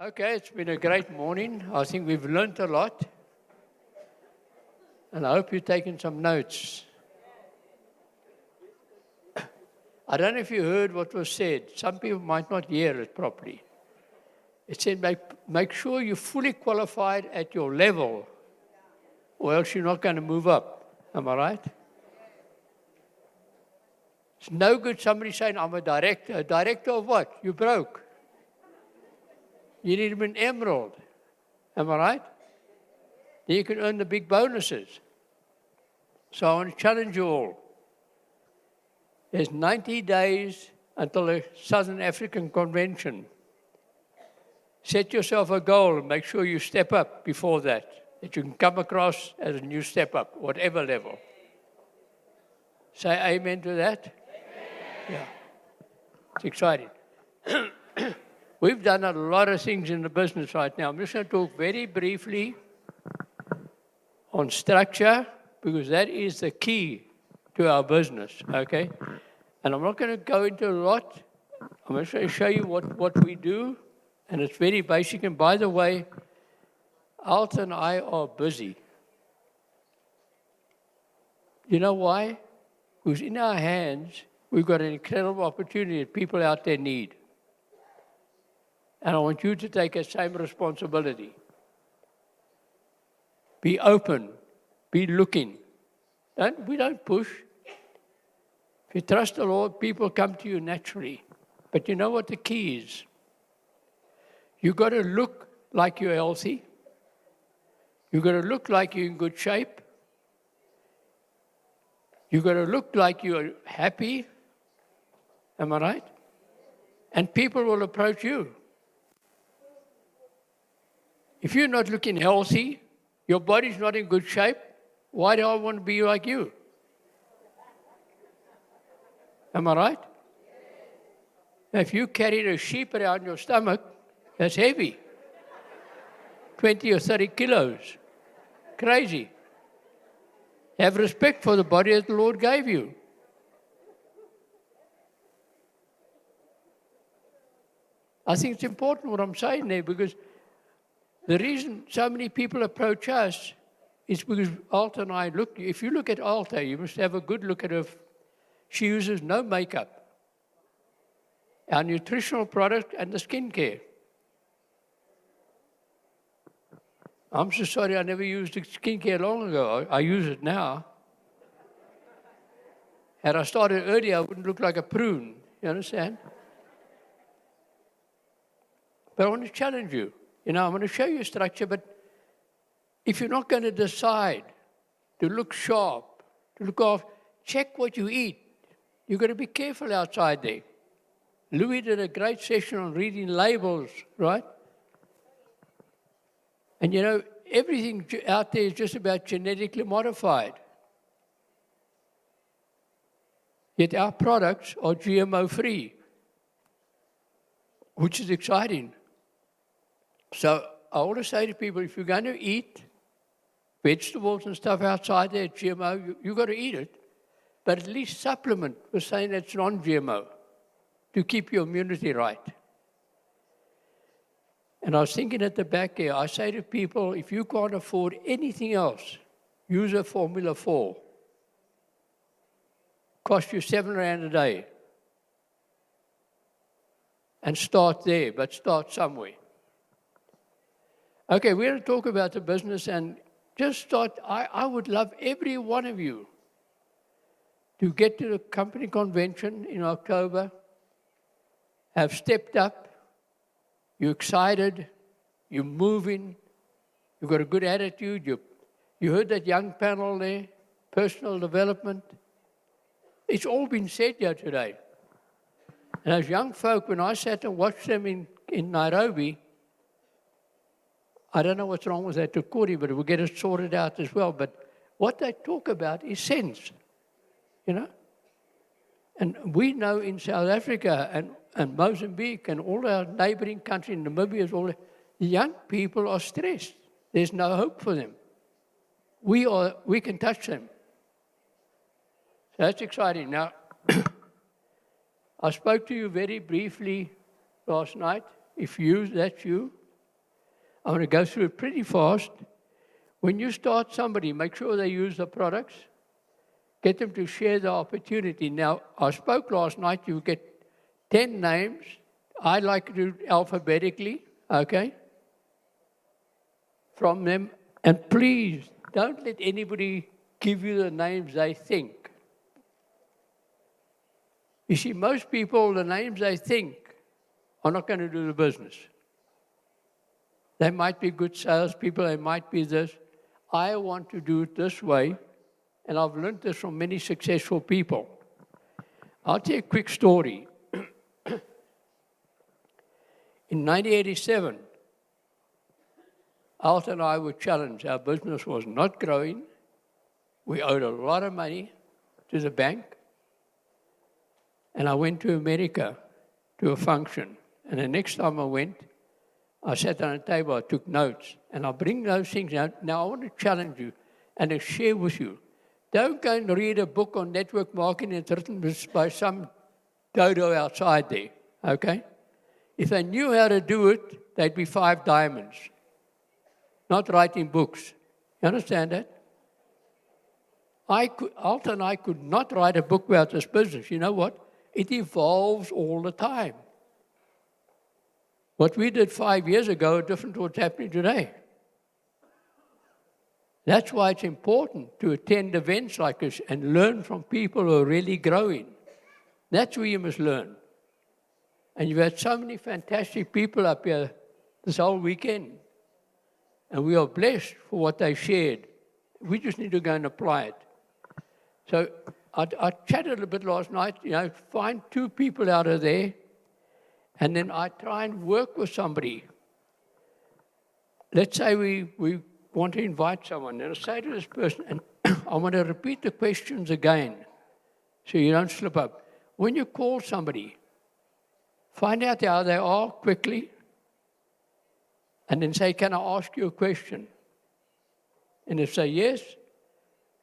Okay, it's been a great morning. I think we've learnt a lot. And I hope you've taken some notes. I don't know if you heard what was said. Some people might not hear it properly. It said, make sure you're fully qualified at your level, or else you're not going to move up. Am I right? It's no good somebody saying, I'm a director. A director of what? You broke. You need to be an emerald. Am I right? Then you can earn the big bonuses. So I want to challenge you all. There's 90 days until the Southern African Convention. Set yourself a goal and make sure you step up before that you can come across as a new step up, whatever level. Say amen to that? Amen. Yeah. It's exciting. We've done a lot of things in the business right now. I'm just going to talk very briefly on structure, because that is the key to our business, okay? And I'm not going to go into a lot. I'm just going to show you what we do, and it's very basic. And by the way, Alta and I are busy. You know why? Because in our hands, we've got an incredible opportunity that people out there need. And I want you to take that same responsibility. Be open. Be looking. We don't push. If you trust the Lord, people come to you naturally. But you know what the key is? You've got to look like you're healthy. You've got to look like you're in good shape. You've got to look like you're happy. Am I right? And people will approach you. If you're not looking healthy, your body's not in good shape, why do I want to be like you? Am I right? Now, if you carry a sheep around your stomach, that's heavy. 20 or 30 kilos. Crazy. Have respect for the body that the Lord gave you. I think it's important what I'm saying there, because the reason so many people approach us is because Alta and I look. If you look at Alta, you must have a good look at her. She uses no makeup. Our nutritional product and the skincare. I'm so sorry I never used the skincare long ago. I use it now. Had I started earlier, I wouldn't look like a prune. You understand? But I want to challenge you. I'm going to show you structure, but if you're not going to decide to look sharp, to look off, check what you eat. You've got to be careful outside there. Louis did a great session on reading labels, right? And everything out there is just about genetically modified. Yet our products are GMO-free, which is exciting. So I want to say to people, if you're going to eat vegetables and stuff outside there, GMO, you've got to eat it. But at least supplement with saying it's non-GMO to keep your immunity right. And I was thinking at the back here, I say to people, if you can't afford anything else, use a Formula 4. Cost you R7 a day. And start there, but start somewhere. Okay, we're going to talk about the business and just start. I would love every one of you to get to the company convention in October, have stepped up, you're excited, you're moving, you've got a good attitude, you heard that young panel there, personal development. It's all been said here today. And as young folk, when I sat and watched them in Nairobi, I don't know what's wrong with that Tukuri, but we'll get it sorted out as well. But what they talk about is sense, And we know in South Africa and Mozambique and all our neighboring countries, Namibia, the young people are stressed. There's no hope for them. We can touch them. So that's exciting. Now, I spoke to you very briefly last night. If that's you, I'm going to go through it pretty fast. When you start somebody, make sure they use the products. Get them to share the opportunity. Now, I spoke last night, you get 10 names. I like to do it alphabetically, okay, from them. And please, don't let anybody give you the names they think. You see, most people, the names they think are not going to do the business. They might be good salespeople, they might be this. I want to do it this way, and I've learned this from many successful people. I'll tell you a quick story. In 1987, Alta and I were challenged. Our business was not growing. We owed a lot of money to the bank. And I went to America to a function. And the next time I went, I sat on a table, I took notes. And I'll bring those things out. Now, I want to challenge you and to share with you. Don't go and read a book on network marketing that's written by some dodo outside there, okay? If they knew how to do it, they'd be 5 diamonds, not writing books. You understand that? Alta and I could not write a book about this business. You know what? It evolves all the time. What we did 5 years ago is different to what's happening today. That's why it's important to attend events like this and learn from people who are really growing. That's where you must learn. And you've had so many fantastic people up here this whole weekend. And we are blessed for what they shared. We just need to go and apply it. So I chatted a bit last night, find 2 people out of there, and then I try and work with somebody. Let's say we want to invite someone, and I say to this person, and I want to repeat the questions again so you don't slip up. When you call somebody, find out how they are quickly, and then say, can I ask you a question? And if they say yes,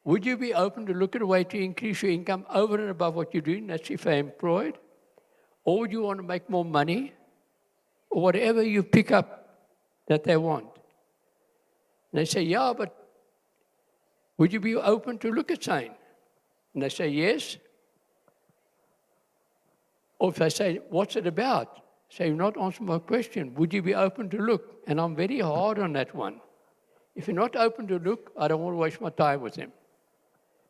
would you be open to look at a way to increase your income over and above what you're doing? That's if they're employed. Or would you want to make more money? Or whatever you pick up that they want. And they say, yeah, but would you be open to look at something? And they say, yes. Or if they say, what's it about? Say, you're not answering my question. Would you be open to look? And I'm very hard on that one. If you're not open to look, I don't want to waste my time with them.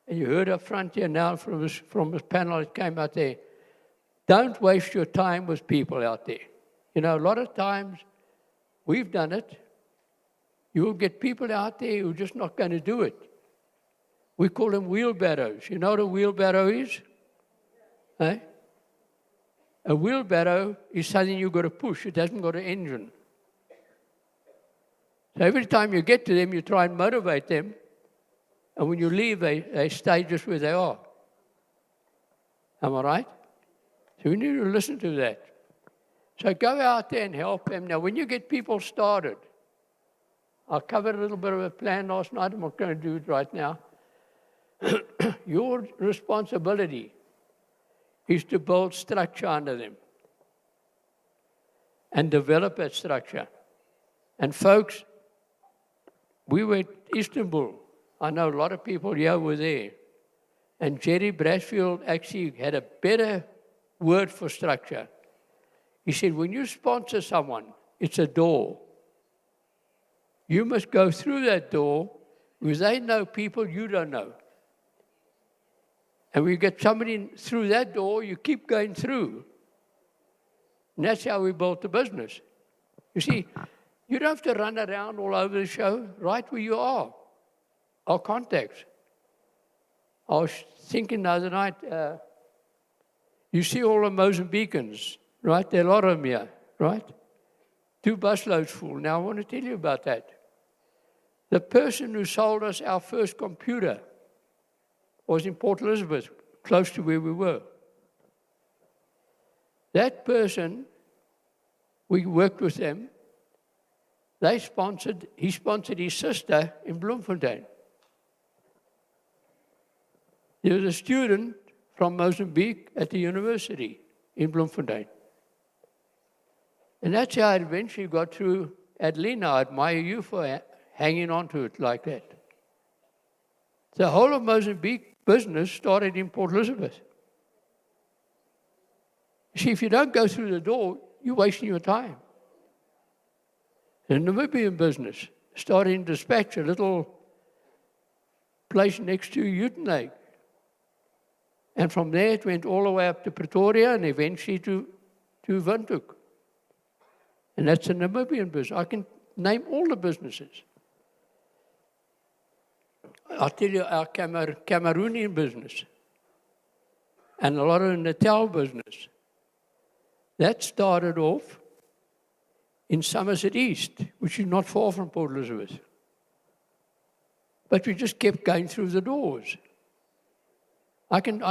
And you heard up front here now from this panel that came out there. Don't waste your time with people out there. A lot of times, we've done it. You will get people out there who are just not going to do it. We call them wheelbarrows. You know what a wheelbarrow is? Eh? A wheelbarrow is something you've got to push. It hasn't got an engine. So every time you get to them, you try and motivate them. And when you leave, they stay just where they are. Am I right? So we need to listen to that. So go out there and help them. Now, when you get people started, I covered a little bit of a plan last night. I'm not going to do it right now. Your responsibility is to build structure under them and develop that structure. And folks, we were at Istanbul. I know a lot of people here were there. And Jerry Brasfield actually had a better word for structure. He said, when you sponsor someone, it's a door. You must go through that door because they know people you don't know. And we get somebody through that door, you keep going through. And that's how we built the business. You see, you don't have to run around all over the show, right where you are. Our contacts. I was thinking the other night, you see all the Mozambicans, right? There are a lot of them here, right? 2 busloads full. Now, I want to tell you about that. The person who sold us our first computer was in Port Elizabeth, close to where we were. That person, we worked with them. He sponsored his sister in Bloemfontein. There was a student from Mozambique at the university in Bloemfontein. And that's how I eventually got through Adelina, I admire you for hanging on to it like that. The whole of Mozambique business started in Port Elizabeth. See, if you don't go through the door, you're wasting your time. The Namibian business started in Dispatch, a little place next to Uitenhage. And from there it went all the way up to Pretoria and eventually to Windhoek. And that's a Namibian business. I can name all the businesses. I'll tell you our Cameroonian business and a lot of the Natal business. That started off in Somerset East, which is not far from Port Elizabeth. But we just kept going through the doors. I can't,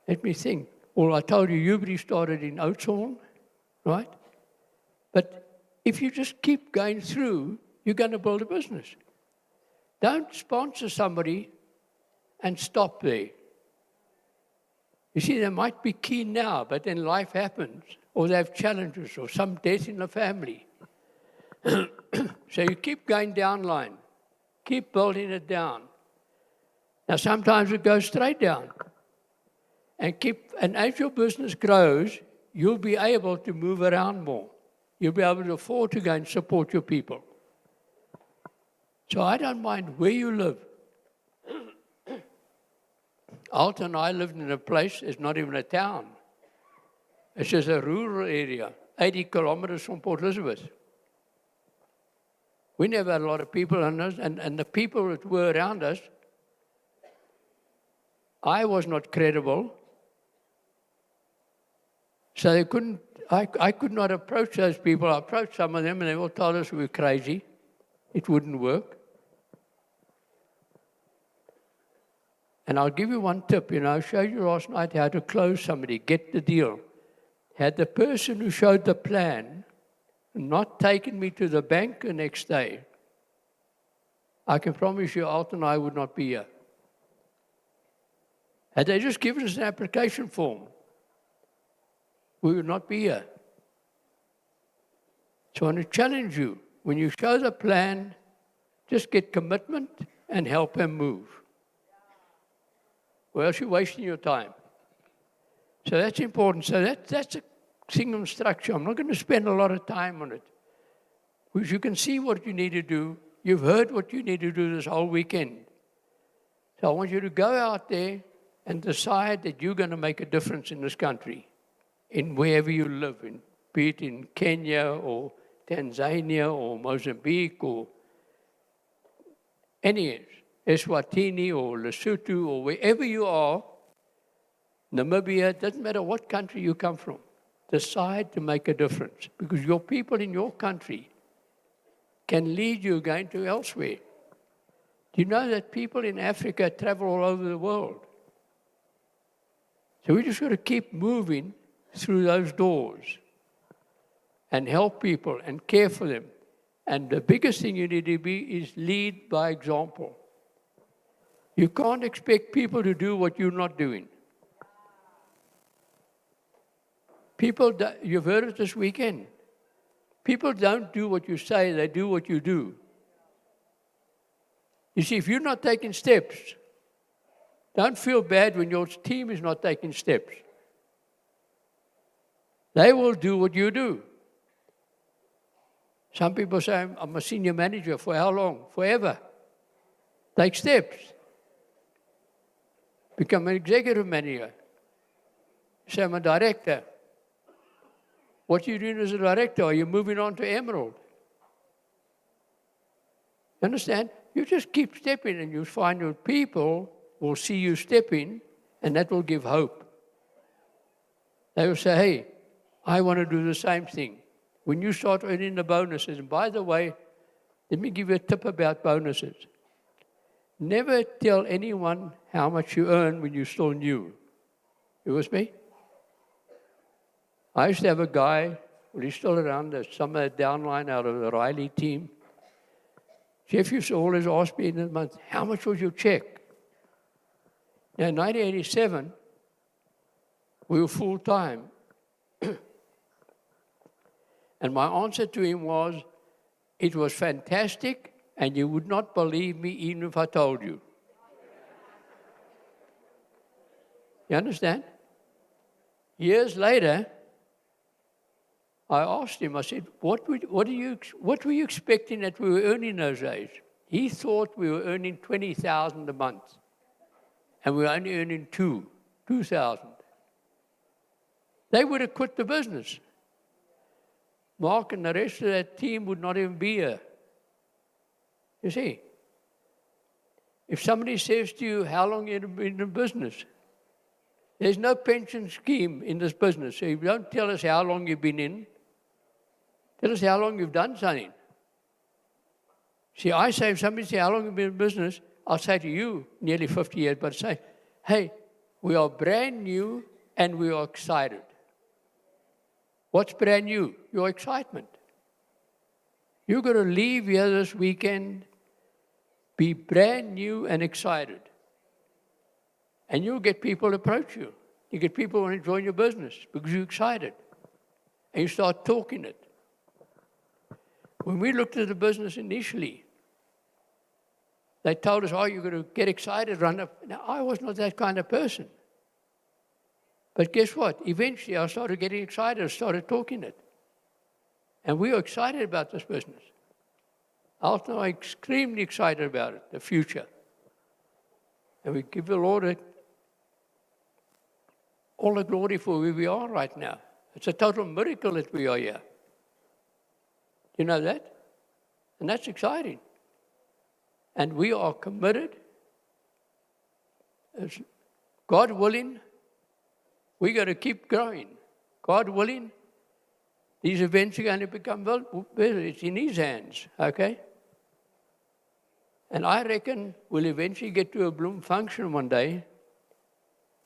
let me think. Well, I told you, Ubri started in Oudtshoorn, right? But if you just keep going through, you're going to build a business. Don't sponsor somebody and stop there. You see, they might be keen now, but then life happens, or they have challenges, or some death in the family. So you keep going down line, keep building it down. Now, sometimes it goes straight down. And as your business grows, you'll be able to move around more. You'll be able to afford to go and support your people. So I don't mind where you live. Alton and I lived in a place, it's not even a town. It's just a rural area, 80 kilometers from Port Elizabeth. We never had a lot of people on us, and the people that were around us, I was not credible. So they couldn't, I could not approach those people. I approached some of them and they all told us we were crazy. It wouldn't work. And I'll give you one tip, I showed you last night how to close somebody, get the deal. Had the person who showed the plan not taken me to the bank the next day, I can promise you Alton and I would not be here. Had they just given us an application form, we would not be here. So I want to challenge you. When you show the plan, just get commitment and help them move. Or else you're wasting your time. So that's important. So that's a single structure. I'm not going to spend a lot of time on it. Because you can see what you need to do. You've heard what you need to do this whole weekend. So I want you to go out there and decide that you're going to make a difference in this country, in wherever you live, be it in Kenya or Tanzania or Mozambique or any Eswatini or Lesotho or wherever you are, Namibia, doesn't matter what country you come from, decide to make a difference because your people in your country can lead you going to elsewhere. Do you know that people in Africa travel all over the world? So we just got to keep moving through those doors and help people and care for them. And the biggest thing you need to be is lead by example. You can't expect people to do what you're not doing. People, you've heard it this weekend. People don't do what you say, they do what you do. You see, if you're not taking steps, don't feel bad when your team is not taking steps. They will do what you do. Some people say, I'm a senior manager. For how long? Forever. Take steps. Become an executive manager. Say, I'm a director. What are you doing as a director? Are you moving on to Emerald? You understand? You just keep stepping and you find your people will see you stepping and that will give hope. They will say, hey, I want to do the same thing. When you start earning the bonuses, and by the way, let me give you a tip about bonuses. Never tell anyone how much you earn when you're still new. You with me? I used to have a guy, well, he's still around, some downline out of the Riley team. Jeff used to always ask me in a month, how much was your check? Now, in 1987, we were full-time. And my answer to him was, it was fantastic, and you would not believe me even if I told you. You understand? Years later, I asked him, I said, what were you expecting that we were earning those days? He thought we were earning 20,000 a month, and we were only earning 2,000. They would have quit the business. Mark and the rest of that team would not even be here. You see, if somebody says to you, how long have you been in business? There's no pension scheme in this business, so you don't tell us how long you've been in. Tell us how long you've done something. See, I say, if somebody says, how long have you been in business, I'll say to you, nearly 50 years, but say, hey, we are brand new and we are excited. What's brand new? Your excitement. You're going to leave here this weekend, be brand new and excited. And you'll get people approach you. You get people who want to join your business because you're excited. And you start talking it. When we looked at the business initially, they told us, oh, you're going to get excited, run up. Now, I was not that kind of person. But guess what? Eventually, I started getting excited, I started talking it. And we are excited about this business. Alton and I are extremely excited about it, the future. And we give the Lord all the glory for where we are right now. It's a total miracle that we are here. You know that? And that's exciting. And we are committed. As God willing, we're going to keep growing. God willing, these events are going to become better. It's in His hands, okay? And I reckon we'll eventually get to a Bloemfontein one day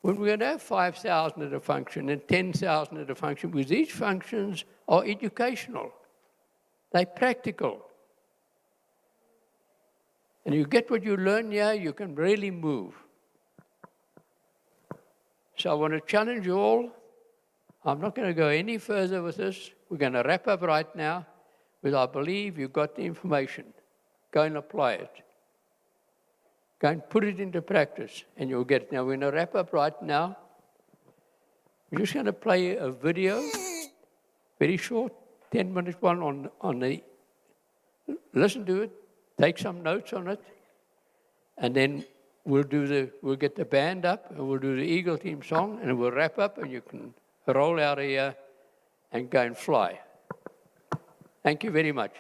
when we're going to have 5,000 at a function and 10,000 at a function, because these functions are educational. They're practical. And you get what you learn here, you can really move. So I want to challenge you all. I'm not going to go any further with this. We're going to wrap up right now, because I believe you've got the information. Go and apply it. Go and put it into practice, and you'll get it. Now, we're going to wrap up right now. We're just going to play a video, very short, 10-minute one on the... Listen to it, take some notes on it, and then we'll get the band up, and we'll do the Eagle Team song, and we'll wrap up, and you can roll out of here and go and fly. Thank you very much.